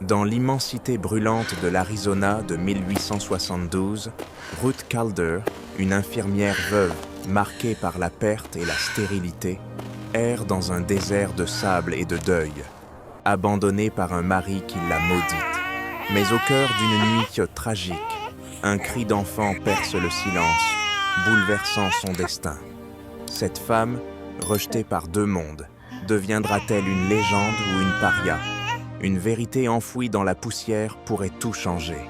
Dans l'immensité brûlante de l'Arizona de 1872, Ruth Calder, une infirmière veuve marquée par la perte et la stérilité, erre dans un désert de sable et de deuil, abandonnée par un mari qui l'a maudite. Mais au cœur d'une nuit tragique, un cri d'enfant perce le silence, bouleversant son destin. Cette femme, rejetée par deux mondes, deviendra-t-elle une légende ou une paria? Une vérité enfouie dans la poussière pourrait tout changer.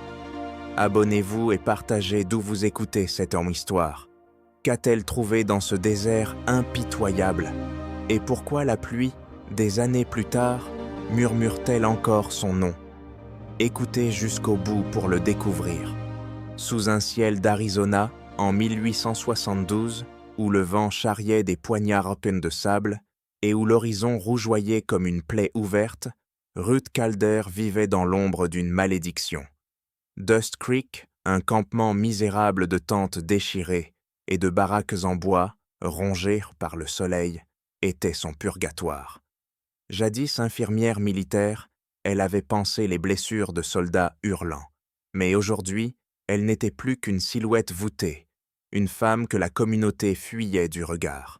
Abonnez-vous et partagez d'où vous écoutez cette histoire. Qu'a-t-elle trouvé dans ce désert impitoyable? Et pourquoi la pluie, des années plus tard, murmure-t-elle encore son nom? Écoutez jusqu'au bout pour le découvrir. Sous un ciel d'Arizona, en 1872, où le vent charriait des poignards pleins de sable et où l'horizon rougeoyait comme une plaie ouverte, Ruth Calder vivait dans l'ombre d'une malédiction. Dust Creek, un campement misérable de tentes déchirées et de baraques en bois, rongées par le soleil, était son purgatoire. Jadis infirmière militaire, elle avait pansé les blessures de soldats hurlants. Mais aujourd'hui, elle n'était plus qu'une silhouette voûtée, une femme que la communauté fuyait du regard.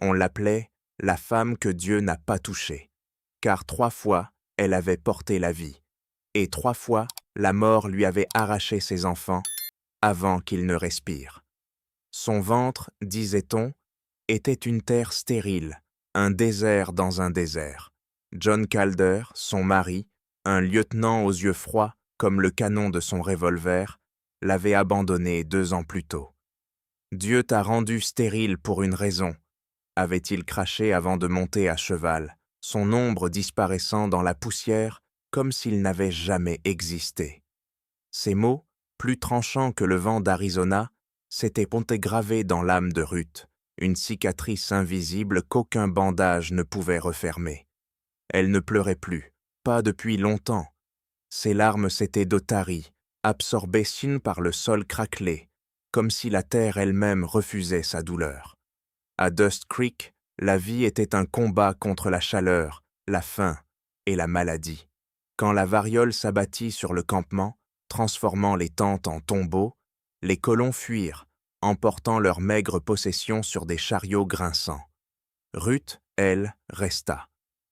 On l'appelait la femme que Dieu n'a pas touchée, car 3 fois, elle avait porté la vie, et 3 fois, la mort lui avait arraché ses enfants avant qu'ils ne respirent. Son ventre, disait-on, était une terre stérile, un désert dans un désert. John Calder, son mari, un lieutenant aux yeux froids comme le canon de son revolver, l'avait abandonnée 2 ans plus tôt. « Dieu t'a rendu stérile pour une raison », avait-il craché avant de monter à cheval, son ombre disparaissant dans la poussière comme s'il n'avait jamais existé. Ces mots, plus tranchants que le vent d'Arizona, s'étaient gravés dans l'âme de Ruth, une cicatrice invisible qu'aucun bandage ne pouvait refermer. Elle ne pleurait plus, pas depuis longtemps. Ses larmes s'étaient taries, absorbées par le sol craquelé, comme si la terre elle-même refusait sa douleur. À Dust Creek, la vie était un combat contre la chaleur, la faim et la maladie. Quand la variole s'abattit sur le campement, transformant les tentes en tombeaux, les colons fuirent, emportant leurs maigres possessions sur des chariots grinçants. Ruth, elle, resta,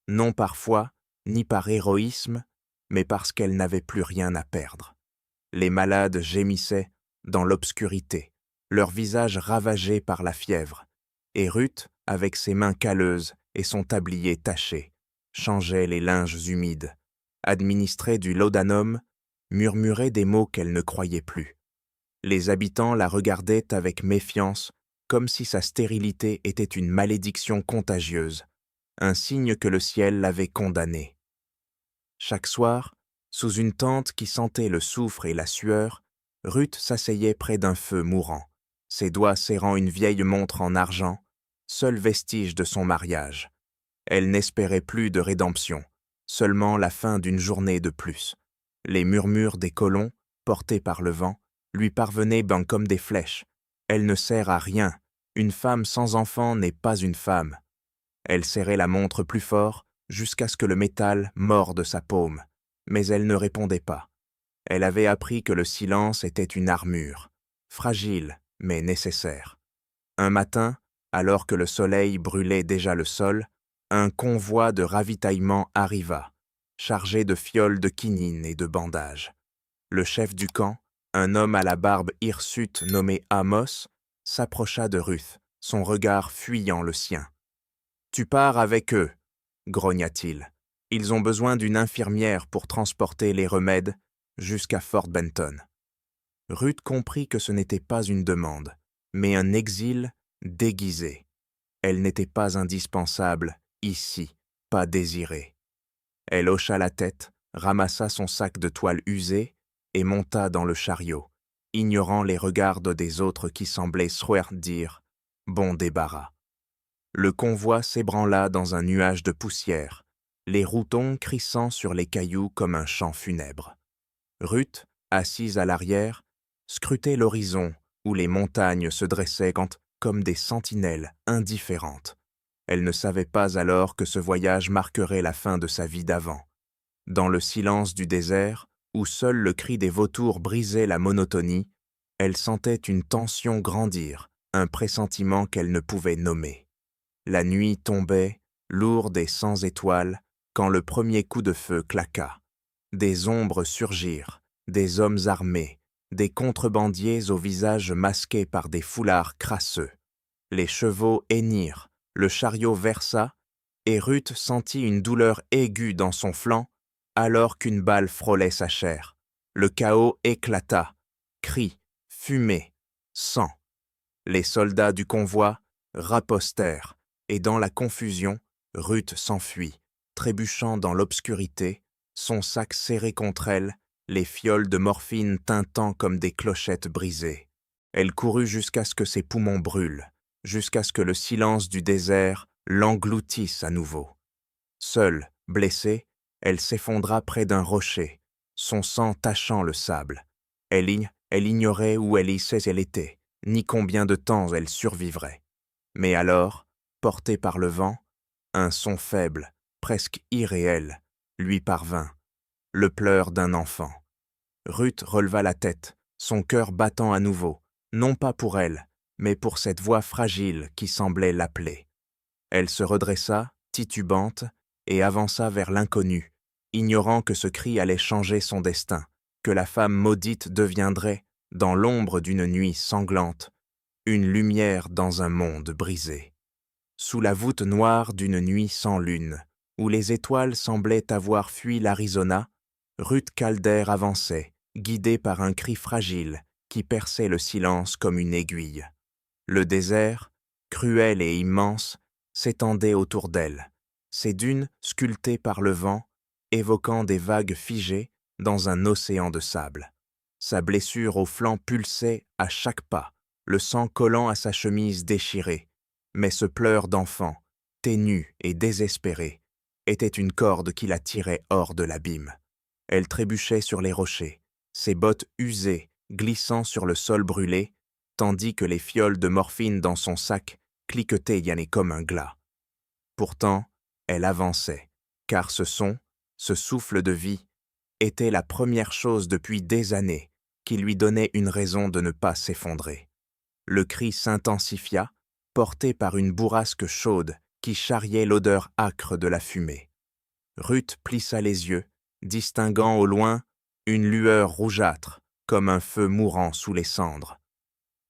non par foi, ni par héroïsme, mais parce qu'elle n'avait plus rien à perdre. Les malades gémissaient dans l'obscurité, leurs visages ravagés par la fièvre, et Ruth, avec ses mains calleuses et son tablier taché, changeait les linges humides, administrait du laudanum, murmurait des mots qu'elle ne croyait plus. Les habitants la regardaient avec méfiance, comme si sa stérilité était une malédiction contagieuse, un signe que le ciel l'avait condamnée. Chaque soir, sous une tente qui sentait le soufre et la sueur, Ruth s'asseyait près d'un feu mourant, ses doigts serrant une vieille montre en argent, seul vestige de son mariage. Elle n'espérait plus de rédemption, seulement la fin d'une journée de plus. Les murmures des colons, portés par le vent, lui parvenaient comme des flèches. Elle ne sert à rien, une femme sans enfant n'est pas une femme. Elle serrait la montre plus fort jusqu'à ce que le métal morde sa paume, mais elle ne répondait pas. Elle avait appris que le silence était une armure, fragile mais nécessaire. Un matin, alors que le soleil brûlait déjà le sol, un convoi de ravitaillement arriva, chargé de fioles de quinine et de bandages. Le chef du camp, un homme à la barbe hirsute nommé Amos, s'approcha de Ruth, son regard fuyant le sien. « Tu pars avec eux, » grogna-t-il. « Ils ont besoin d'une infirmière pour transporter les remèdes jusqu'à Fort Benton. » Ruth comprit que ce n'était pas une demande, mais un exil déguisé. Elle n'était pas indispensable, ici, pas désirée. Elle hocha la tête, ramassa son sac de toile usée et monta dans le chariot, ignorant les regards des autres qui semblaient dire « bon débarras ». Le convoi s'ébranla dans un nuage de poussière, les routons crissant sur les cailloux comme un chant funèbre. Ruth, assise à l'arrière, scrutait l'horizon où les montagnes se dressaient comme des sentinelles indifférentes. Elle ne savait pas alors que ce voyage marquerait la fin de sa vie d'avant. Dans le silence du désert, où seul le cri des vautours brisait la monotonie, elle sentait une tension grandir, un pressentiment qu'elle ne pouvait nommer. La nuit tombait, lourde et sans étoiles, quand le premier coup de feu claqua. Des ombres surgirent, des hommes armés, des contrebandiers au visage masqué par des foulards crasseux. Les chevaux hennirent, le chariot versa, et Ruth sentit une douleur aiguë dans son flanc, alors qu'une balle frôlait sa chair. Le chaos éclata, cris, fumée, sang. Les soldats du convoi rapostèrent, et dans la confusion, Ruth s'enfuit, trébuchant dans l'obscurité, son sac serré contre elle, les fioles de morphine tintant comme des clochettes brisées. Elle courut jusqu'à ce que ses poumons brûlent, jusqu'à ce que le silence du désert l'engloutisse à nouveau. Seule, blessée, elle s'effondra près d'un rocher, son sang tachant le sable. Elle ignorait où elle était, ni combien de temps elle survivrait. Mais alors, portée par le vent, un son faible, presque irréel, lui parvint, le pleur d'un enfant. Ruth releva la tête, son cœur battant à nouveau, non pas pour elle, mais pour cette voix fragile qui semblait l'appeler. Elle se redressa, titubante, et avança vers l'inconnu, ignorant que ce cri allait changer son destin, que la femme maudite deviendrait, dans l'ombre d'une nuit sanglante, une lumière dans un monde brisé. Sous la voûte noire d'une nuit sans lune, où les étoiles semblaient avoir fui l'Arizona, Ruth Calder avançait, guidée par un cri fragile qui perçait le silence comme une aiguille. Le désert, cruel et immense, s'étendait autour d'elle, ses dunes sculptées par le vent, évoquant des vagues figées dans un océan de sable. Sa blessure au flanc pulsait à chaque pas, le sang collant à sa chemise déchirée, mais ce pleur d'enfant, ténu et désespéré, était une corde qui la tirait hors de l'abîme. Elle trébuchait sur les rochers, ses bottes usées glissant sur le sol brûlé, tandis que les fioles de morphine dans son sac cliquetaient comme un glas. Pourtant, elle avançait, car ce son, ce souffle de vie, était la première chose depuis des années qui lui donnait une raison de ne pas s'effondrer. Le cri s'intensifia, porté par une bourrasque chaude qui charriait l'odeur âcre de la fumée. Ruth plissa les yeux, distinguant au loin une lueur rougeâtre, comme un feu mourant sous les cendres.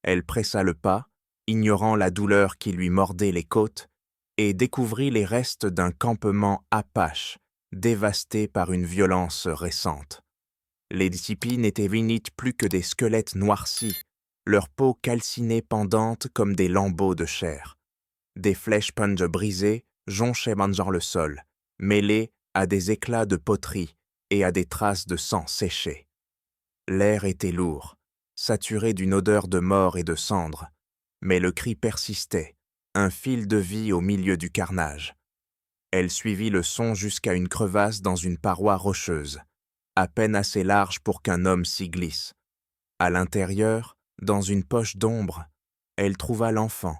Elle pressa le pas, ignorant la douleur qui lui mordait les côtes, et découvrit les restes d'un campement apache, dévasté par une violence récente. Les tipis n'étaient plus que des squelettes noircis, leur peau calcinée pendante comme des lambeaux de chair. Des flèches punch brisées jonchaient le sol, mêlées à des éclats de poterie et à des traces de sang séché. L'air était lourd, saturé d'une odeur de mort et de cendres, mais le cri persistait, un fil de vie au milieu du carnage. Elle suivit le son jusqu'à une crevasse dans une paroi rocheuse, à peine assez large pour qu'un homme s'y glisse. À l'intérieur, dans une poche d'ombre, elle trouva l'enfant,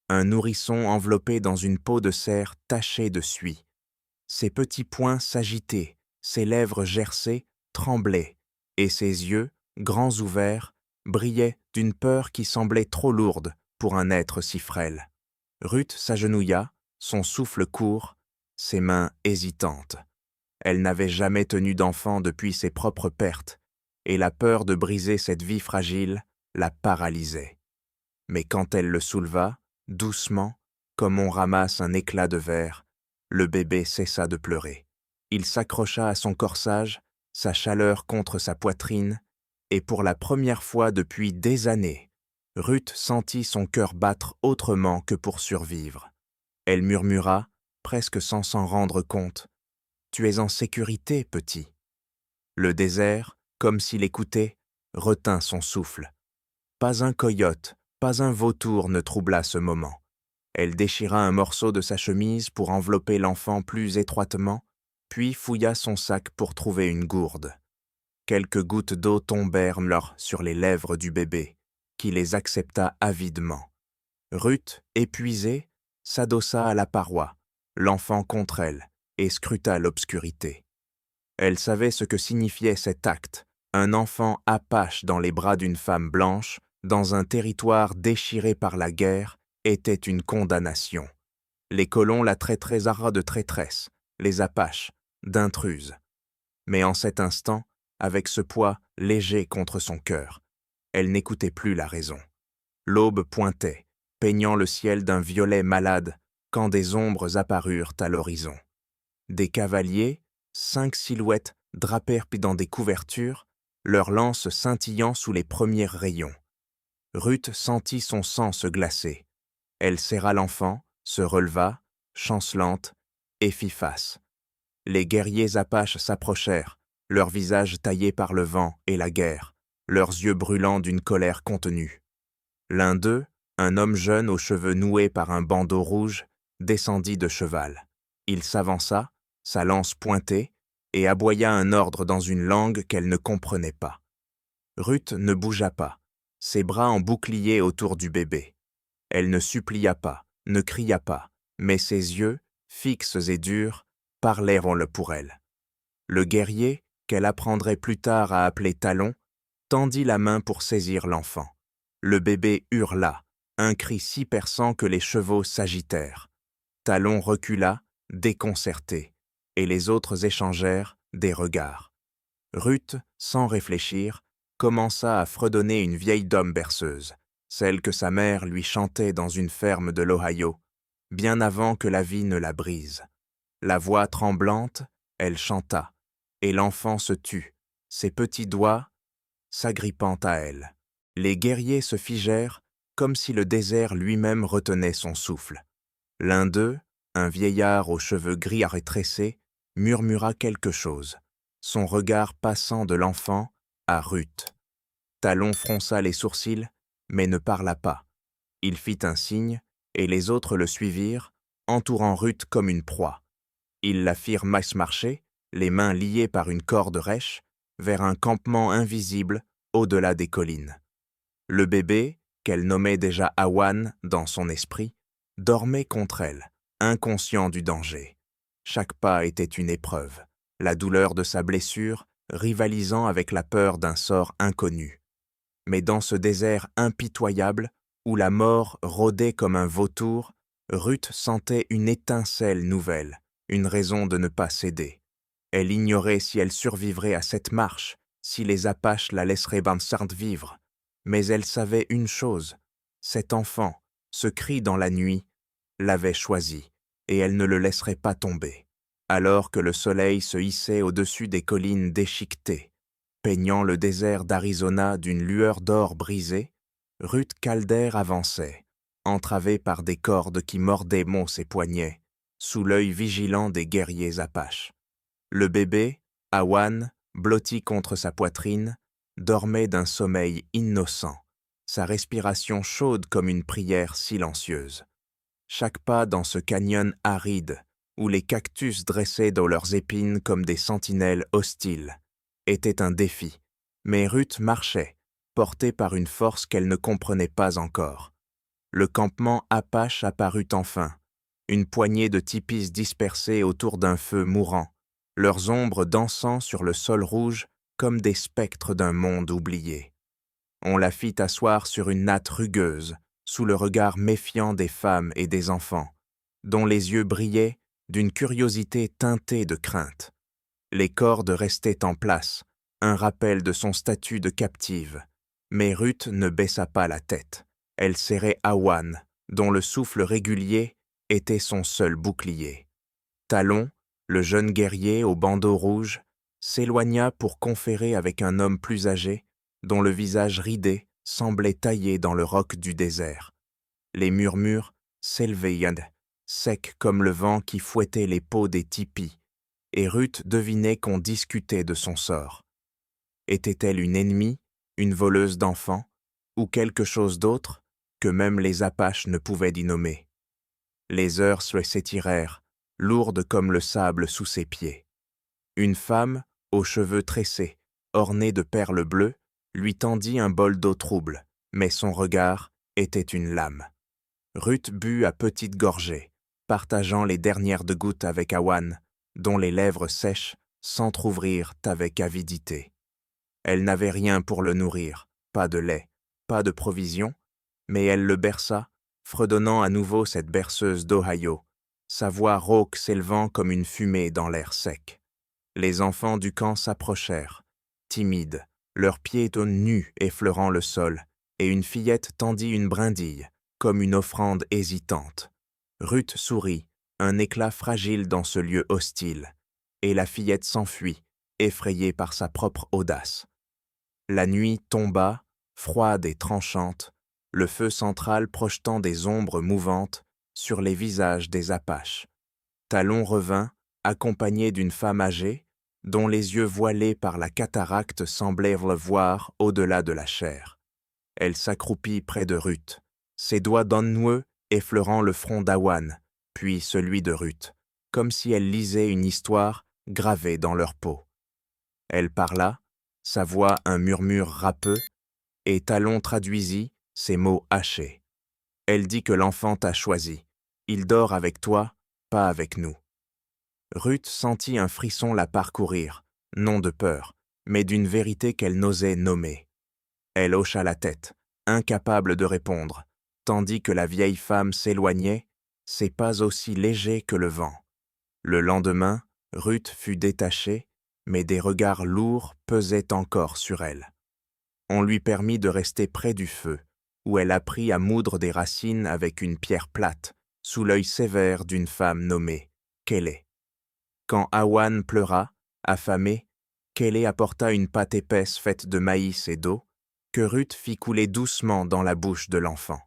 un nourrisson enveloppé dans une peau de cerf tachée de suie. Ses petits poings s'agitaient, ses lèvres gercées tremblaient, et ses yeux, grands ouverts, brillaient d'une peur qui semblait trop lourde pour un être si frêle. Ruth s'agenouilla, son souffle court, ses mains hésitantes. Elle n'avait jamais tenu d'enfant depuis ses propres pertes, et la peur de briser cette vie fragile la paralysait. Mais quand elle le souleva, doucement, comme on ramasse un éclat de verre, le bébé cessa de pleurer. Il s'accrocha à son corsage, sa chaleur contre sa poitrine, et pour la première fois depuis des années, Ruth sentit son cœur battre autrement que pour survivre. Elle murmura, presque sans s'en rendre compte, « Tu es en sécurité, petit. » Le désert, comme s'il écoutait, retint son souffle. Pas un coyote, pas un vautour ne troubla ce moment. Elle déchira un morceau de sa chemise pour envelopper l'enfant plus étroitement, puis fouilla son sac pour trouver une gourde. Quelques gouttes d'eau tombèrent sur les lèvres du bébé, qui les accepta avidement. Ruth, épuisée, s'adossa à la paroi, l'enfant contre elle, et scruta l'obscurité. Elle savait ce que signifiait cet acte, un enfant apache dans les bras d'une femme blanche, dans un territoire déchiré par la guerre, était une condamnation. Les colons la traiteraient de traîtresse, les Apaches, d'intruse. Mais en cet instant, avec ce poids léger contre son cœur, elle n'écoutait plus la raison. L'aube pointait, peignant le ciel d'un violet malade, quand des ombres apparurent à l'horizon. Des cavaliers, 5 silhouettes drapées dans des couvertures, leurs lances scintillant sous les premiers rayons. Ruth sentit son sang se glacer. Elle serra l'enfant, se releva, chancelante, et fit face. Les guerriers apaches s'approchèrent, leurs visages taillés par le vent et la guerre, leurs yeux brûlants d'une colère contenue. L'un d'eux, un homme jeune aux cheveux noués par un bandeau rouge, descendit de cheval. Il s'avança, sa lance pointée, et aboya un ordre dans une langue qu'elle ne comprenait pas. Ruth ne bougea pas, ses bras en bouclier autour du bébé. Elle ne supplia pas, ne cria pas, mais ses yeux, fixes et durs, parlèrent pour elle. Le guerrier, qu'elle apprendrait plus tard à appeler Talon, tendit la main pour saisir l'enfant. Le bébé hurla, un cri si perçant que les chevaux s'agitèrent. Talon recula, déconcerté, et les autres échangèrent des regards. Ruth, sans réfléchir, commença à fredonner une vieille dame berceuse, celle que sa mère lui chantait dans une ferme de l'Ohio, bien avant que la vie ne la brise. La voix tremblante, elle chanta, et l'enfant se tut, ses petits doigts s'agrippant à elle. Les guerriers se figèrent comme si le désert lui-même retenait son souffle. L'un d'eux, un vieillard aux cheveux gris à rétrécés, murmura quelque chose, son regard passant de l'enfant à Ruth. Talon fronça les sourcils, mais ne parla pas. Il fit un signe, et les autres le suivirent, entourant Ruth comme une proie. Ils la firent marcher, les mains liées par une corde rêche, vers un campement invisible au-delà des collines. Le bébé, qu'elle nommait déjà Awan dans son esprit, dormait contre elle, inconscient du danger. Chaque pas était une épreuve, la douleur de sa blessure rivalisant avec la peur d'un sort inconnu. Mais dans ce désert impitoyable, où la mort rôdait comme un vautour, Ruth sentait une étincelle nouvelle, une raison de ne pas céder. Elle ignorait si elle survivrait à cette marche, si les Apaches la laisseraient vivre, mais elle savait une chose, cet enfant, ce cri dans la nuit, l'avait choisi, et elle ne le laisserait pas tomber. Alors que le soleil se hissait au-dessus des collines déchiquetées, peignant le désert d'Arizona d'une lueur d'or brisée, Ruth Calder avançait, entravée par des cordes qui mordaient ses poignets, sous l'œil vigilant des guerriers Apaches. Le bébé, Awan, blotti contre sa poitrine, dormait d'un sommeil innocent, sa respiration chaude comme une prière silencieuse. Chaque pas dans ce canyon aride, où les cactus dressaient dans leurs épines comme des sentinelles hostiles, était un défi, mais Ruth marchait, portée par une force qu'elle ne comprenait pas encore. Le campement Apache apparut enfin, une poignée de tipis dispersés autour d'un feu mourant, leurs ombres dansant sur le sol rouge comme des spectres d'un monde oublié. On la fit asseoir sur une natte rugueuse, sous le regard méfiant des femmes et des enfants, dont les yeux brillaient d'une curiosité teintée de crainte. Les cordes restaient en place, un rappel de son statut de captive, mais Ruth ne baissa pas la tête. Elle serrait Awan, dont le souffle régulier était son seul bouclier. Talon, le jeune guerrier au bandeau rouge, s'éloigna pour conférer avec un homme plus âgé, dont le visage ridé semblait taillé dans le roc du désert. Les murmures s'élevaient, secs comme le vent qui fouettait les peaux des tipis, et Ruth devinait qu'on discutait de son sort. Était-elle une ennemie, une voleuse d'enfants, ou quelque chose d'autre que même les Apaches ne pouvaient y nommer? Les heures s'étirèrent, lourdes comme le sable sous ses pieds. Une femme, aux cheveux tressés, ornés de perles bleues, lui tendit un bol d'eau trouble, mais son regard était une lame. Ruth but à petites gorgées, partageant les dernières gouttes avec Awan, dont les lèvres sèches s'entr'ouvrirent avec avidité. Elle n'avait rien pour le nourrir, pas de lait, pas de provisions, mais elle le berça, fredonnant à nouveau cette berceuse d'Ohio, sa voix rauque s'élevant comme une fumée dans l'air sec. Les enfants du camp s'approchèrent, timides, leurs pieds nus effleurant le sol, et une fillette tendit une brindille, comme une offrande hésitante. Ruth sourit, un éclat fragile dans ce lieu hostile, et la fillette s'enfuit, effrayée par sa propre audace. La nuit tomba, froide et tranchante, le feu central projetant des ombres mouvantes sur les visages des Apaches. Talon revint, accompagné d'une femme âgée, dont les yeux voilés par la cataracte semblaient le voir au-delà de la chair. Elle s'accroupit près de Ruth, ses doigts noueux effleurant le front d'Awan, puis celui de Ruth, comme si elle lisait une histoire gravée dans leur peau. Elle parla, sa voix un murmure râpeux, et Talon traduisit ses mots hachés. Elle dit que l'enfant t'a choisi. Il dort avec toi, pas avec nous. Ruth sentit un frisson la parcourir, non de peur, mais d'une vérité qu'elle n'osait nommer. Elle hocha la tête, incapable de répondre, tandis que la vieille femme s'éloignait, ses pas aussi légers que le vent. Le lendemain, Ruth fut détachée, mais des regards lourds pesaient encore sur elle. On lui permit de rester près du feu, où elle apprit à moudre des racines avec une pierre plate, sous l'œil sévère d'une femme nommée Kelly. Quand Awan pleura, affamé, Kelly apporta une pâte épaisse faite de maïs et d'eau, que Ruth fit couler doucement dans la bouche de l'enfant.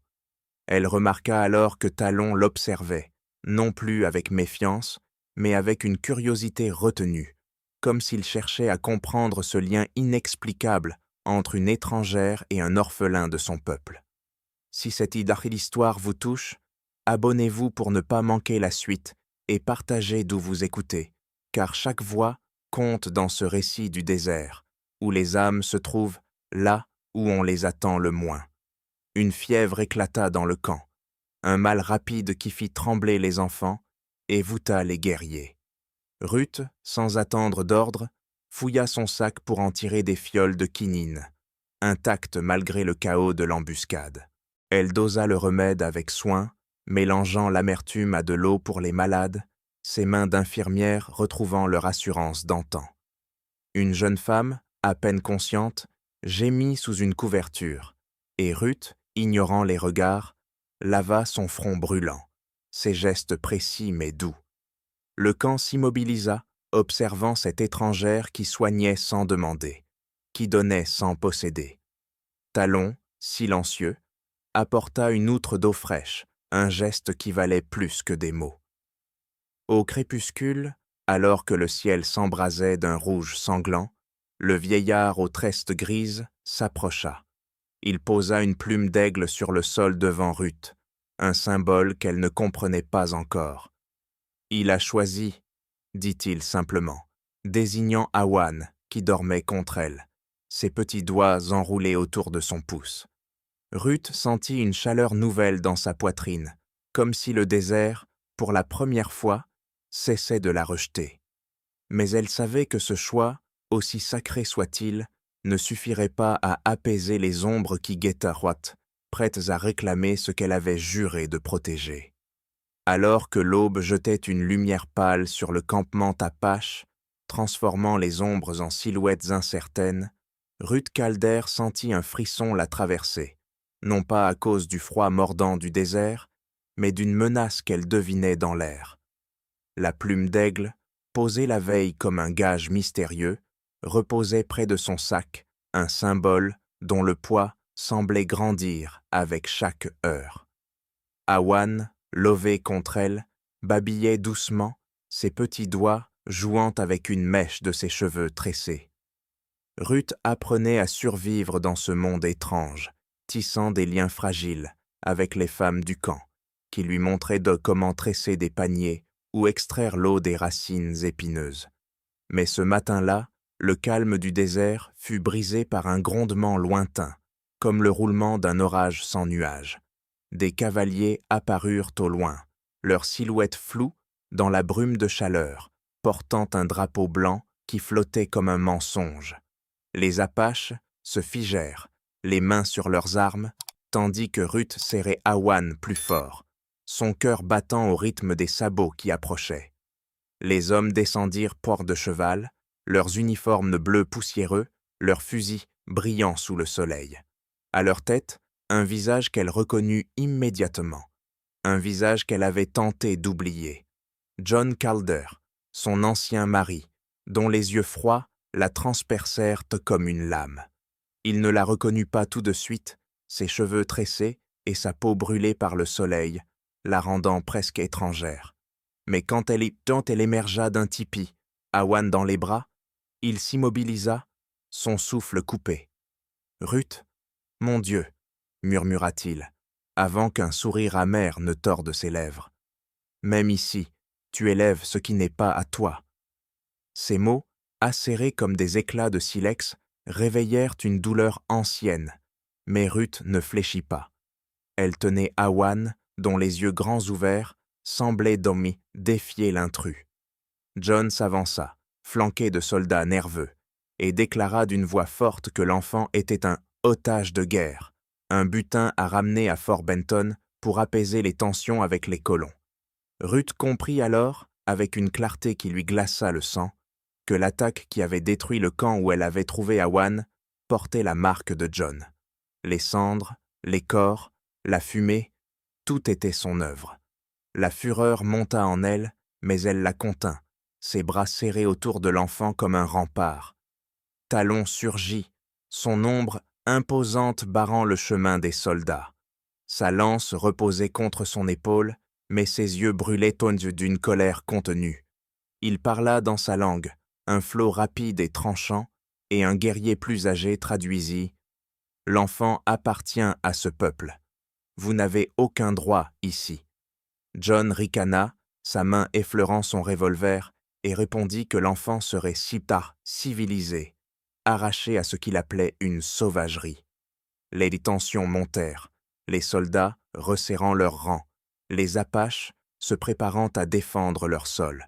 Elle remarqua alors que Talon l'observait, non plus avec méfiance, mais avec une curiosité retenue, comme s'il cherchait à comprendre ce lien inexplicable entre une étrangère et un orphelin de son peuple. Si cette histoire vous touche, abonnez-vous pour ne pas manquer la suite et partagez d'où vous écoutez, car chaque voix compte dans ce récit du désert, où les âmes se trouvent là où on les attend le moins. Une fièvre éclata dans le camp, un mal rapide qui fit trembler les enfants et voûta les guerriers. Ruth, sans attendre d'ordre, fouilla son sac pour en tirer des fioles de quinine, intactes malgré le chaos de l'embuscade. Elle dosa le remède avec soin, mélangeant l'amertume à de l'eau pour les malades, ses mains d'infirmière retrouvant leur assurance d'antan. Une jeune femme, à peine consciente, gémit sous une couverture, et Ruth, ignorant les regards, lava son front brûlant, ses gestes précis mais doux. Le camp s'immobilisa, observant cette étrangère qui soignait sans demander, qui donnait sans posséder. Talon, silencieux, apporta une outre d'eau fraîche, un geste qui valait plus que des mots. Au crépuscule, alors que le ciel s'embrasait d'un rouge sanglant, le vieillard aux tresses grises s'approcha. Il posa une plume d'aigle sur le sol devant Ruth, un symbole qu'elle ne comprenait pas encore. « Il a choisi », dit-il simplement, désignant Awan qui dormait contre elle, ses petits doigts enroulés autour de son pouce. Ruth sentit une chaleur nouvelle dans sa poitrine, comme si le désert, pour la première fois, cessait de la rejeter. Mais elle savait que ce choix, aussi sacré soit-il, ne suffirait pas à apaiser les ombres qui guettaient Roth, prêtes à réclamer ce qu'elle avait juré de protéger. Alors que l'aube jetait une lumière pâle sur le campement Apache, transformant les ombres en silhouettes incertaines, Ruth Calder sentit un frisson la traverser, non pas à cause du froid mordant du désert, mais d'une menace qu'elle devinait dans l'air. La plume d'aigle, posée la veille comme un gage mystérieux, reposait près de son sac, un symbole dont le poids semblait grandir avec chaque heure. Awan, lové contre elle, babillait doucement, ses petits doigts jouant avec une mèche de ses cheveux tressés. Ruth apprenait à survivre dans ce monde étrange, tissant des liens fragiles avec les femmes du camp, qui lui montraient comment tresser des paniers ou extraire l'eau des racines épineuses. Mais ce matin-là, le calme du désert fut brisé par un grondement lointain, comme le roulement d'un orage sans nuages. Des cavaliers apparurent au loin, leurs silhouettes floues dans la brume de chaleur, portant un drapeau blanc qui flottait comme un mensonge. Les Apaches se figèrent, les mains sur leurs armes, tandis que Ruth serrait Awan plus fort, son cœur battant au rythme des sabots qui approchaient. Les hommes descendirent port de cheval, leurs uniformes bleus poussiéreux, leurs fusils brillant sous le soleil. À leur tête, un visage qu'elle reconnut immédiatement, un visage qu'elle avait tenté d'oublier. John Calder, son ancien mari, dont les yeux froids la transpercèrent comme une lame. Il ne la reconnut pas tout de suite, ses cheveux tressés et sa peau brûlée par le soleil, la rendant presque étrangère. Mais quand elle émergea d'un tipi, Awan dans les bras, il s'immobilisa, son souffle coupé. « Ruth, mon Dieu !» murmura-t-il, avant qu'un sourire amer ne torde ses lèvres. « Même ici, tu élèves ce qui n'est pas à toi. » Ces mots, acérés comme des éclats de silex, réveillèrent une douleur ancienne, mais Ruth ne fléchit pas. Elle tenait Awan, dont les yeux grands ouverts semblaient défier l'intrus. John s'avança, flanqué de soldats nerveux, et déclara d'une voix forte que l'enfant était un otage de guerre, un butin à ramener à Fort Benton pour apaiser les tensions avec les colons. Ruth comprit alors, avec une clarté qui lui glaça le sang, que l'attaque qui avait détruit le camp où elle avait trouvé Awan portait la marque de John. Les cendres, les corps, la fumée, tout était son œuvre. La fureur monta en elle, mais elle la contint, ses bras serrés autour de l'enfant comme un rempart. Talon surgit, son ombre imposante barrant le chemin des soldats. Sa lance reposait contre son épaule, mais ses yeux brûlaient d'une colère contenue. Il parla dans sa langue, un flot rapide et tranchant, et un guerrier plus âgé traduisit « L'enfant appartient à ce peuple. Vous n'avez aucun droit ici. » John ricana, sa main effleurant son revolver, et répondit que l'enfant serait si tard civilisé, arraché à ce qu'il appelait une sauvagerie. Les tensions montèrent, les soldats resserrant leurs rangs, les Apaches se préparant à défendre leur sol.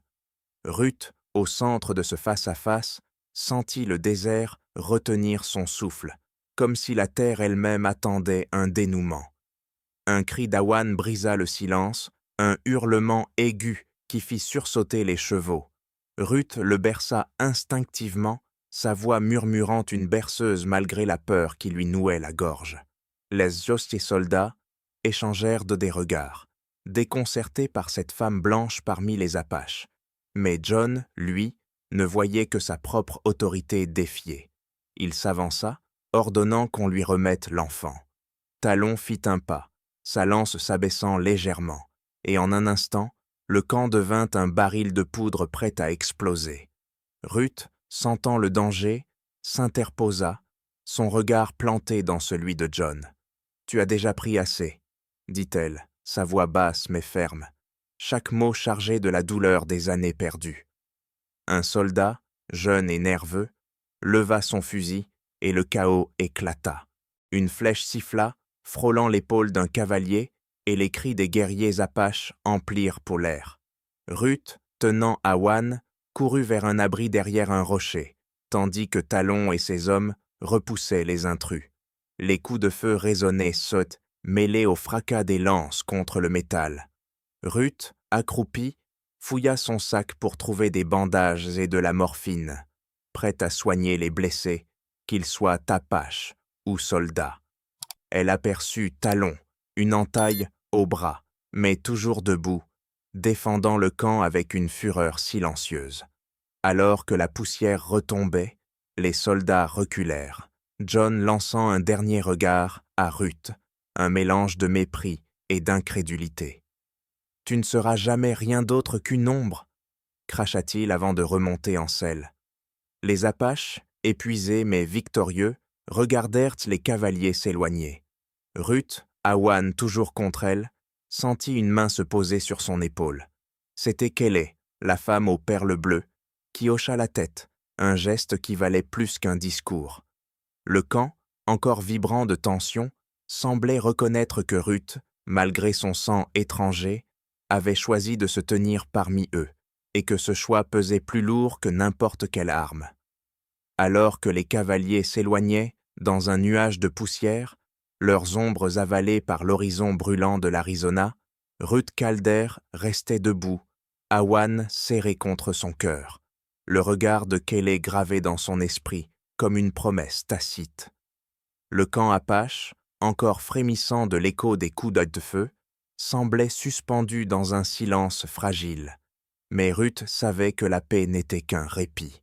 Ruth, au centre de ce face-à-face, sentit le désert retenir son souffle, comme si la terre elle-même attendait un dénouement. Un cri d'Awan brisa le silence, un hurlement aigu qui fit sursauter les chevaux. Ruth le berça instinctivement, sa voix murmurant une berceuse malgré la peur qui lui nouait la gorge. Les hostiers soldats échangèrent des regards, déconcertés par cette femme blanche parmi les Apaches. Mais John, lui, ne voyait que sa propre autorité défiée. Il s'avança, ordonnant qu'on lui remette l'enfant. Talon fit un pas, sa lance s'abaissant légèrement, et en un instant, le camp devint un baril de poudre prêt à exploser. Ruth, sentant le danger, s'interposa, son regard planté dans celui de John. « Tu as déjà pris assez, » dit-elle, sa voix basse mais ferme, chaque mot chargé de la douleur des années perdues. Un soldat, jeune et nerveux, leva son fusil et le chaos éclata. Une flèche siffla, frôlant l'épaule d'un cavalier, et les cris des guerriers Apaches emplirent pour l'air. Ruth, tenant Awan, courut vers un abri derrière un rocher, tandis que Talon et ses hommes repoussaient les intrus. Les coups de feu résonnaient sottes, mêlés au fracas des lances contre le métal. Ruth, accroupie, fouilla son sac pour trouver des bandages et de la morphine, prête à soigner les blessés, qu'ils soient Apaches ou soldats. Elle aperçut Talon, une entaille au bras, mais toujours debout, défendant le camp avec une fureur silencieuse. Alors que la poussière retombait, les soldats reculèrent, John lançant un dernier regard à Ruth, un mélange de mépris et d'incrédulité. « Tu ne seras jamais rien d'autre qu'une ombre » cracha-t-il avant de remonter en selle. Les Apaches, épuisés mais victorieux, regardèrent les cavaliers s'éloigner. Ruth, Awan toujours contre elle, sentit une main se poser sur son épaule. C'était Kelly, la femme aux perles bleues, qui hocha la tête, un geste qui valait plus qu'un discours. Le camp, encore vibrant de tension, semblait reconnaître que Ruth, malgré son sang étranger, avait choisi de se tenir parmi eux, et que ce choix pesait plus lourd que n'importe quelle arme. Alors que les cavaliers s'éloignaient dans un nuage de poussière, leurs ombres avalées par l'horizon brûlant de l'Arizona, Ruth Calder restait debout, Awan serré contre son cœur, le regard de Kelly gravé dans son esprit comme une promesse tacite. Le camp Apache, encore frémissant de l'écho des coups de feu, semblait suspendu dans un silence fragile. Mais Ruth savait que la paix n'était qu'un répit.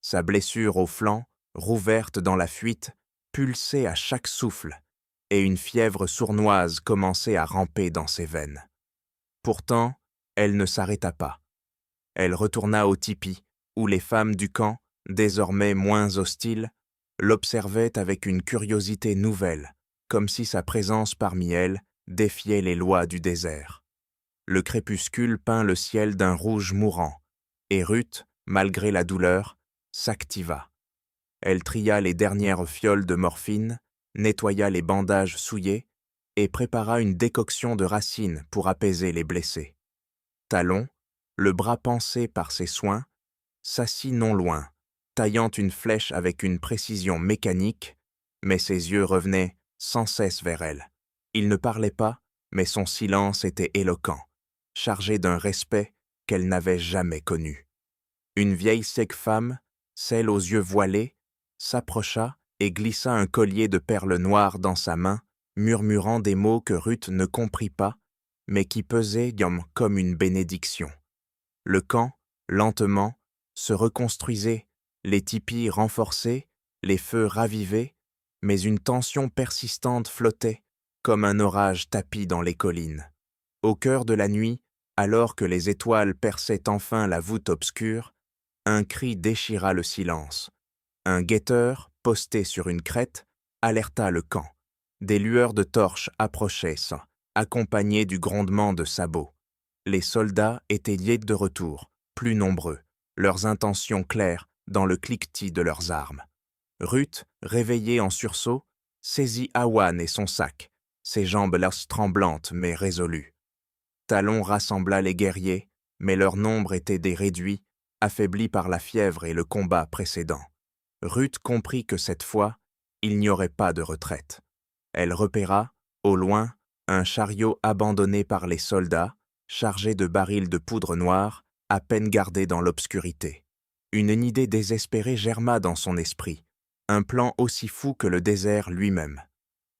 Sa blessure au flanc, rouverte dans la fuite, pulsait à chaque souffle, et une fièvre sournoise commençait à ramper dans ses veines. Pourtant, elle ne s'arrêta pas. Elle retourna au tipi, où les femmes du camp, désormais moins hostiles, l'observaient avec une curiosité nouvelle, comme si sa présence parmi elles défiait les lois du désert. Le crépuscule peint le ciel d'un rouge mourant, et Ruth, malgré la douleur, s'activa. Elle tria les dernières fioles de morphine, nettoya les bandages souillés et prépara une décoction de racines pour apaiser les blessés. Talon, le bras pansé par ses soins, s'assit non loin, taillant une flèche avec une précision mécanique, mais ses yeux revenaient sans cesse vers elle. Il ne parlait pas, mais son silence était éloquent, chargé d'un respect qu'elle n'avait jamais connu. Une vieille sec femme, celle aux yeux voilés, s'approcha et glissa un collier de perles noires dans sa main, murmurant des mots que Ruth ne comprit pas, mais qui pesaient comme une bénédiction. Le camp, lentement, se reconstruisait, les tipis renforcés, les feux ravivés, mais une tension persistante flottait, comme un orage tapi dans les collines. Au cœur de la nuit, alors que les étoiles perçaient enfin la voûte obscure, un cri déchira le silence. Un guetteur, posté sur une crête, alerta le camp. Des lueurs de torches approchaient, accompagnées du grondement de sabots. Les soldats étaient liés de retour, plus nombreux, leurs intentions claires dans le cliquetis de leurs armes. Ruth, réveillée en sursaut, saisit Awan et son sac, ses jambes tremblantes mais résolues. Talon rassembla les guerriers, mais leur nombre était des réduits, affaiblis par la fièvre et le combat précédent. Ruth comprit que cette fois, il n'y aurait pas de retraite. Elle repéra, au loin, un chariot abandonné par les soldats, chargé de barils de poudre noire, à peine gardés dans l'obscurité. Une idée désespérée germa dans son esprit, un plan aussi fou que le désert lui-même.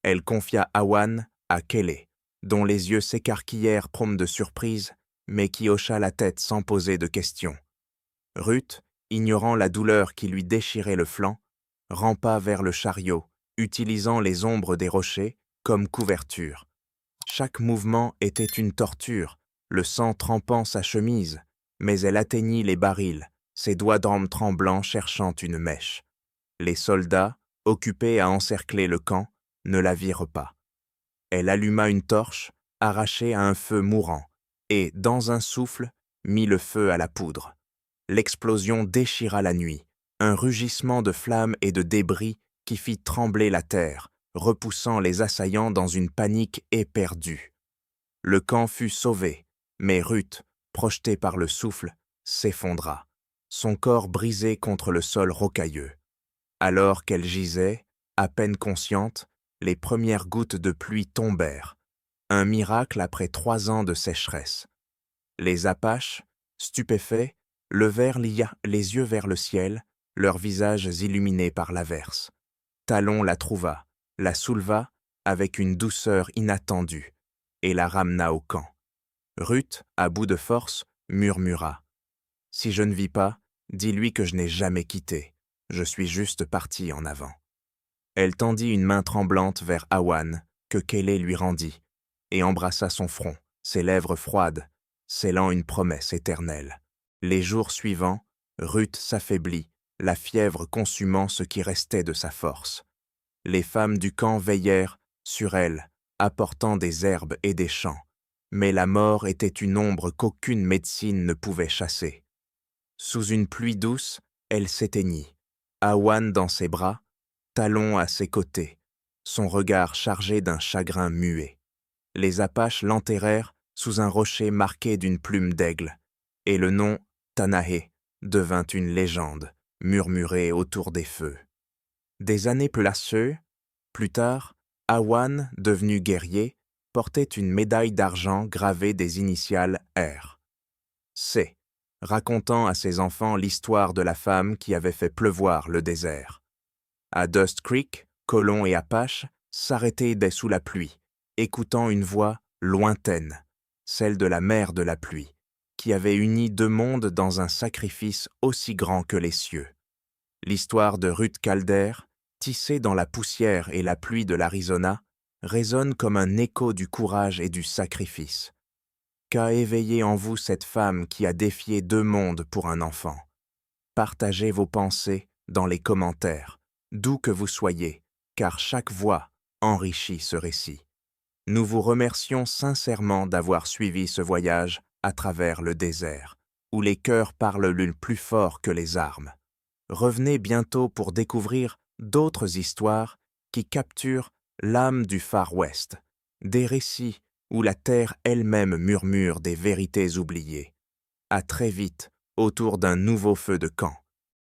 Elle confia Awan à Kelly, dont les yeux s'écarquillèrent prompts de surprise, mais qui hocha la tête sans poser de questions. Ruth, ignorant la douleur qui lui déchirait le flanc, rampa vers le chariot, utilisant les ombres des rochers comme couverture. Chaque mouvement était une torture, le sang trempant sa chemise, mais elle atteignit les barils, ses doigts d'armes tremblants cherchant une mèche. Les soldats, occupés à encercler le camp, ne la virent pas. Elle alluma une torche, arrachée à un feu mourant, et, dans un souffle, mit le feu à la poudre. L'explosion déchira la nuit, un rugissement de flammes et de débris qui fit trembler la terre, repoussant les assaillants dans une panique éperdue. Le camp fut sauvé, mais Ruth, projetée par le souffle, s'effondra, son corps brisé contre le sol rocailleux. Alors qu'elle gisait, à peine consciente, les premières gouttes de pluie tombèrent, un miracle après 3 ans de sécheresse. Les Apaches, stupéfaits, levèrent les yeux vers le ciel, leurs visages illuminés par l'averse. Talon la trouva, la souleva avec une douceur inattendue, et la ramena au camp. Ruth, à bout de force, murmura. « Si je ne vis pas, dis-lui que je n'ai jamais quitté. Je suis juste partie en avant. » Elle tendit une main tremblante vers Awan, que Kelly lui rendit, et embrassa son front, ses lèvres froides, scellant une promesse éternelle. Les jours suivants, Ruth s'affaiblit, la fièvre consumant ce qui restait de sa force. Les femmes du camp veillèrent sur elle, apportant des herbes et des champs, mais la mort était une ombre qu'aucune médecine ne pouvait chasser. Sous une pluie douce, elle s'éteignit, Awan dans ses bras, Talon à ses côtés, son regard chargé d'un chagrin muet. Les Apaches l'enterrèrent sous un rocher marqué d'une plume d'aigle, et le nom Altanahe devint une légende, murmurée autour des feux. Des années plus tard, Awan, devenu guerrier, portait une médaille d'argent gravée des initiales R. C, racontant à ses enfants l'histoire de la femme qui avait fait pleuvoir le désert. À Dust Creek, colons et apaches s'arrêtaient dès sous la pluie, écoutant une voix lointaine, celle de la mère de la pluie, qui avait uni deux mondes dans un sacrifice aussi grand que les cieux. L'histoire de Ruth Calder, tissée dans la poussière et la pluie de l'Arizona, résonne comme un écho du courage et du sacrifice. Qu'a éveillé en vous cette femme qui a défié deux mondes pour un enfant? Partagez vos pensées dans les commentaires, d'où que vous soyez, car chaque voix enrichit ce récit. Nous vous remercions sincèrement d'avoir suivi ce voyage à travers le désert, où les cœurs parlent plus fort que les armes. Revenez bientôt pour découvrir d'autres histoires qui capturent l'âme du Far West, des récits où la terre elle-même murmure des vérités oubliées. À très vite autour d'un nouveau feu de camp.